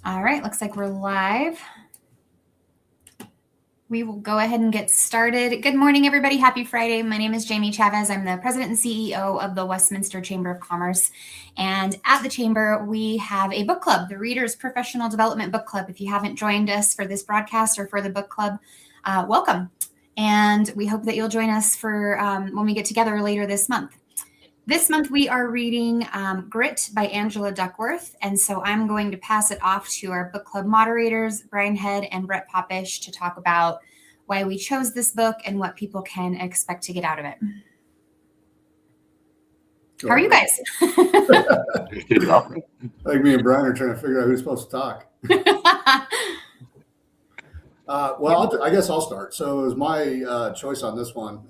All right, looks like we're live. We will go ahead and get started. Good morning, everybody. Happy Friday. My name is Jamie Chavez. I'm the president and CEO of the Westminster Chamber of Commerce. And at the Chamber, we have a book club, the Reader's Professional Development Book Club. If you haven't joined us for this broadcast or for the book club, welcome. And we hope that you'll join us for when we get together later this month. This month, we are reading Grit by Angela Duckworth. And so I'm going to pass it off to our book club moderators, Bryan and Brett Popish, to talk about why we chose this book and what people can expect to get out of it. How are you guys? Like me and Bryan are trying to figure out who's supposed to talk. Well, I guess I'll start. So it was my choice on this one.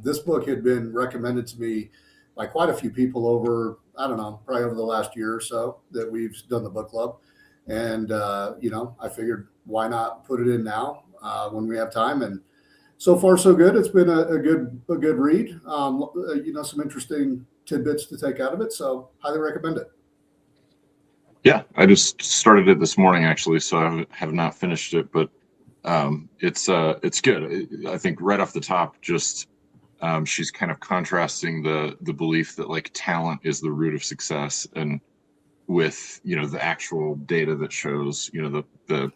This book had been recommended to me by quite a few people over, I don't know, probably over the last year or so that we've done the book club. And, I figured why not put it in now when we have time. And so far, so good. It's been a good read. Some interesting tidbits to take out of it. So highly recommend it. Yeah, I just started it this morning, actually, so I have not finished it, but it's good. I think right off the top, just she's kind of contrasting the belief that like talent is the root of success, and with the actual data that shows the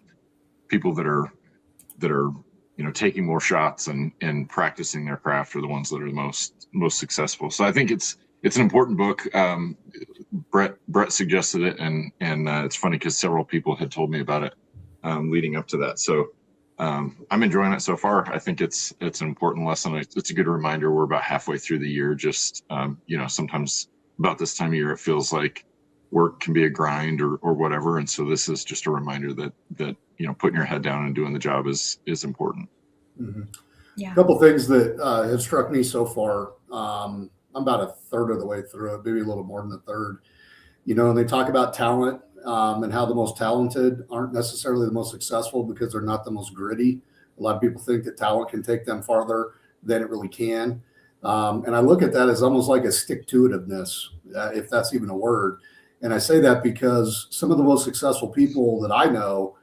people that are taking more shots and practicing their craft are the ones that are the most successful. So I think it's an important book. Brett suggested it, and it's funny because several people had told me about it leading up to that. So I'm enjoying it so far. I think it's an important lesson. It's a good reminder. We're about halfway through the year. Just sometimes about this time of year, it feels like work can be a grind or whatever. And so this is just a reminder that putting your head down and doing the job is important. Mm-hmm. Yeah. A couple things that have struck me so far. I'm about a third of the way through it, maybe a little more than a third. And they talk about talent and how the most talented aren't necessarily the most successful because they're not the most gritty. A lot of people think that talent can take them farther than it really can. And I look at that as almost like a stick-to-itiveness, if that's even a word. And I say that because some of the most successful people that I know,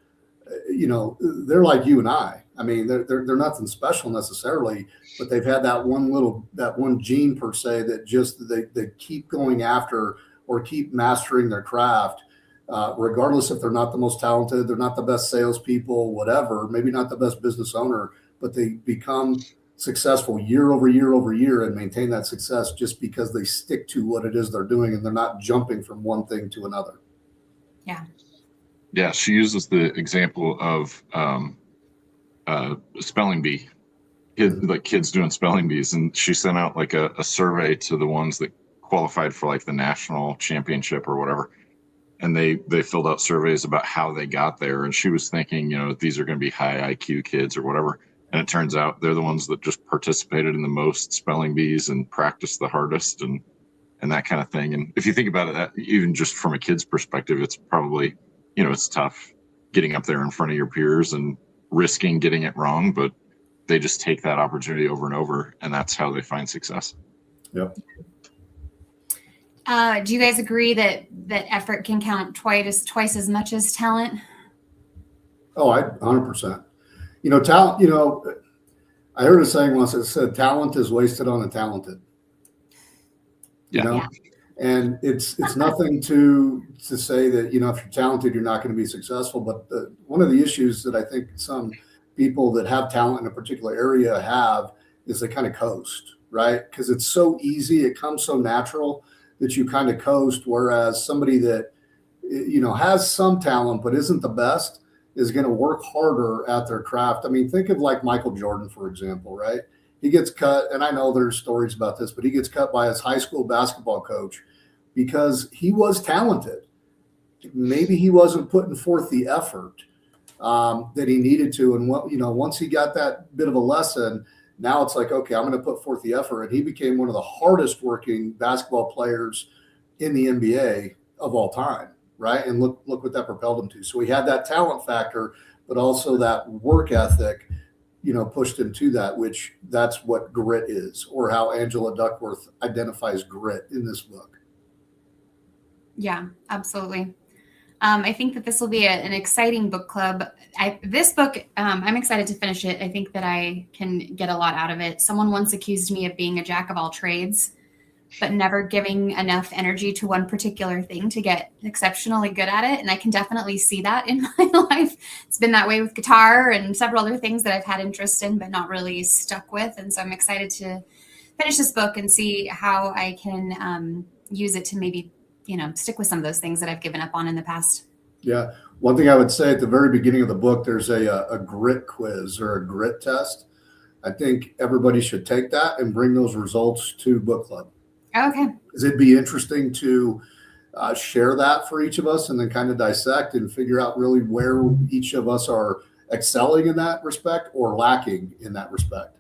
they're like you and I. I mean, they're nothing special necessarily, but they've had that one gene per se that just they keep going after or keep mastering their craft, regardless if they're not the most talented, they're not the best salespeople, whatever, maybe not the best business owner, but they become successful year over year over year and maintain that success just because they stick to what it is they're doing and they're not jumping from one thing to another. Yeah. Yeah, she uses the example of spelling bee, kids doing spelling bees, and she sent out like a survey to the ones that qualified for like the national championship or whatever, and they filled out surveys about how they got there. And she was thinking, these are going to be high IQ kids or whatever, and it turns out they're the ones that just participated in the most spelling bees and practiced the hardest and that kind of thing. And if you think about it, that even just from a kid's perspective, it's probably it's tough getting up there in front of your peers and risking getting it wrong, but they just take that opportunity over and over, and that's how they find success. Yep. Do you guys agree that effort can count twice as much as talent? Oh, 100%. Talent. I heard a saying once that said, "Talent is wasted on the talented." Yeah. And it's nothing to say that, if you're talented, you're not going to be successful. But one of the issues that I think some people that have talent in a particular area have is they kind of coast, right? Because it's so easy. It comes so natural that you kind of coast. Whereas somebody that, has some talent but isn't the best is going to work harder at their craft. I mean, think of like Michael Jordan, for example, right? He gets cut, and I know there's stories about this, but he gets cut by his high school basketball coach because he was talented. Maybe he wasn't putting forth the effort that he needed to. And once he got that bit of a lesson, now it's like, okay, I'm going to put forth the effort. And he became one of the hardest working basketball players in the NBA of all time, right? And look what that propelled him to. So he had that talent factor, but also that work ethic, pushed him to that, which that's what grit is, or how Angela Duckworth identifies grit in this book. Yeah, absolutely. I think that this will be an exciting book club. This book, I'm excited to finish it. I think that I can get a lot out of it. Someone once accused me of being a jack of all trades, but never giving enough energy to one particular thing to get exceptionally good at it. And I can definitely see that in my life. It's been that way with guitar and several other things that I've had interest in, but not really stuck with. And so I'm excited to finish this book and see how I can use it to maybe, stick with some of those things that I've given up on in the past. Yeah. One thing I would say at the very beginning of the book, there's a grit quiz or a grit test. I think everybody should take that and bring those results to book club. Okay. Because it'd be interesting to share that for each of us and then kind of dissect and figure out really where each of us are excelling in that respect or lacking in that respect.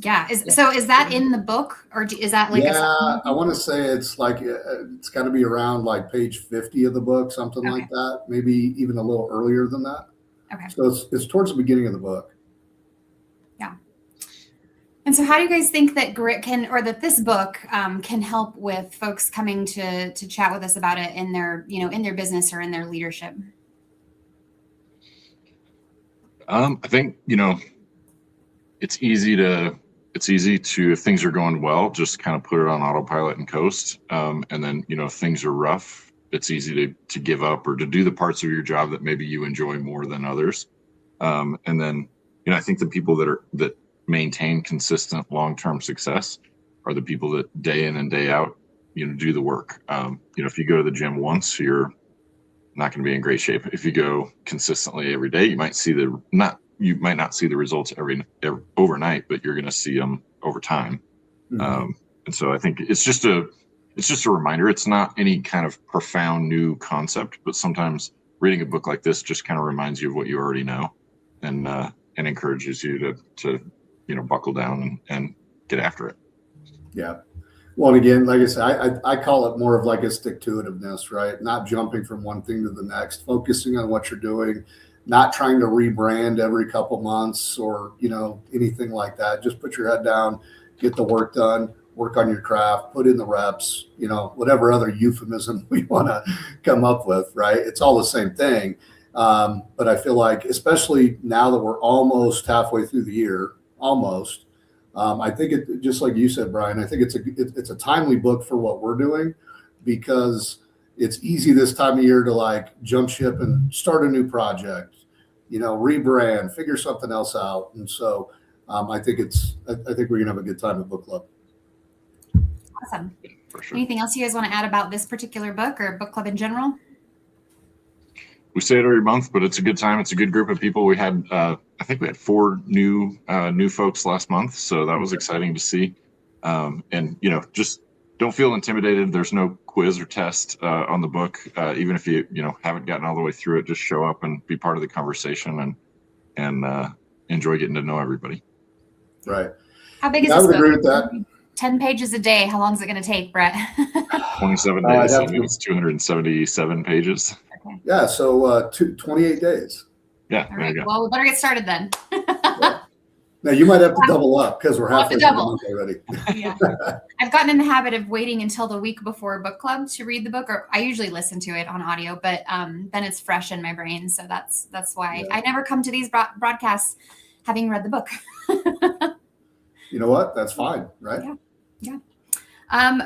Yeah. So is that in the book, or is that like I want to say it's like it's got to be around like page 50 of the book, something like that, maybe even a little earlier than that. Okay. So it's towards the beginning of the book. Yeah. And so how do you guys think that grit that this book can help with folks coming to chat with us about it in their, in their business or in their leadership? I think, it's easy to, if things are going well, just kind of put it on autopilot and coast. And then, if things are rough, it's easy to give up or to do the parts of your job that maybe you enjoy more than others. And then, I think the people that maintain consistent long-term success are the people that day in and day out, do the work. If you go to the gym once, you're not going to be in great shape. If you go consistently every day, you might not see the results every overnight, but you're going to see them over time. Mm-hmm. And so I think it's just a reminder. It's not any kind of profound new concept, but sometimes reading a book like this just kind of reminds you of what you already know, and encourages you to buckle down and get after it. Yeah. Well, and again, like I said, I call it more of like a stick-to-itiveness, right? Not jumping from one thing to the next, focusing on what you're doing, not trying to rebrand every couple months or, anything like that. Just put your head down, get the work done, work on your craft, put in the reps, whatever other euphemism we want to come up with, right? It's all the same thing. But I feel like, especially now that we're almost halfway through the year, I think it, just like you said, Bryan, I think it's a timely book for what we're doing, because it's easy this time of year to like jump ship and start a new project, rebrand, figure something else out. And so I think we're gonna have a good time at book club. Awesome. For sure. Anything else you guys want to add about this particular book or book club in general? We say it every month, but it's a good time. It's a good group of people. We had, I think we had 4 new folks last month. So that was exciting to see. And, just don't feel intimidated. There's no quiz or test on the book. Even if you, haven't gotten all the way through it, just show up and be part of the conversation and enjoy getting to know everybody. Right. How big is this book? I would agree with that. 10 pages a day. How long is it going to take, Brett? 27 days. I think it's 277 pages. Okay. Yeah. So 28 days. Yeah. All right. Well, we better get started then. Yeah. Now you might have to double up because we're halfway through the month already. Yeah. I've gotten in the habit of waiting until the week before book club to read the book, or I usually listen to it on audio, but then it's fresh in my brain. So that's why I never come to these broadcasts having read the book. You know what? That's fine, right? Yeah.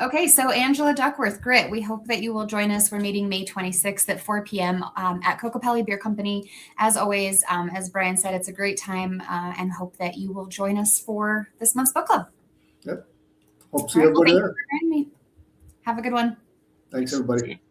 Okay, so Angela Duckworth, Grit, we hope that you will join us. We're meeting May 26th at 4 p.m. At Cocopelli Beer Company. As always, as Bryan said, it's a great time, and hope that you will join us for this month's book club. Yep. Hope to see everybody there. Have a good one. Thanks, everybody.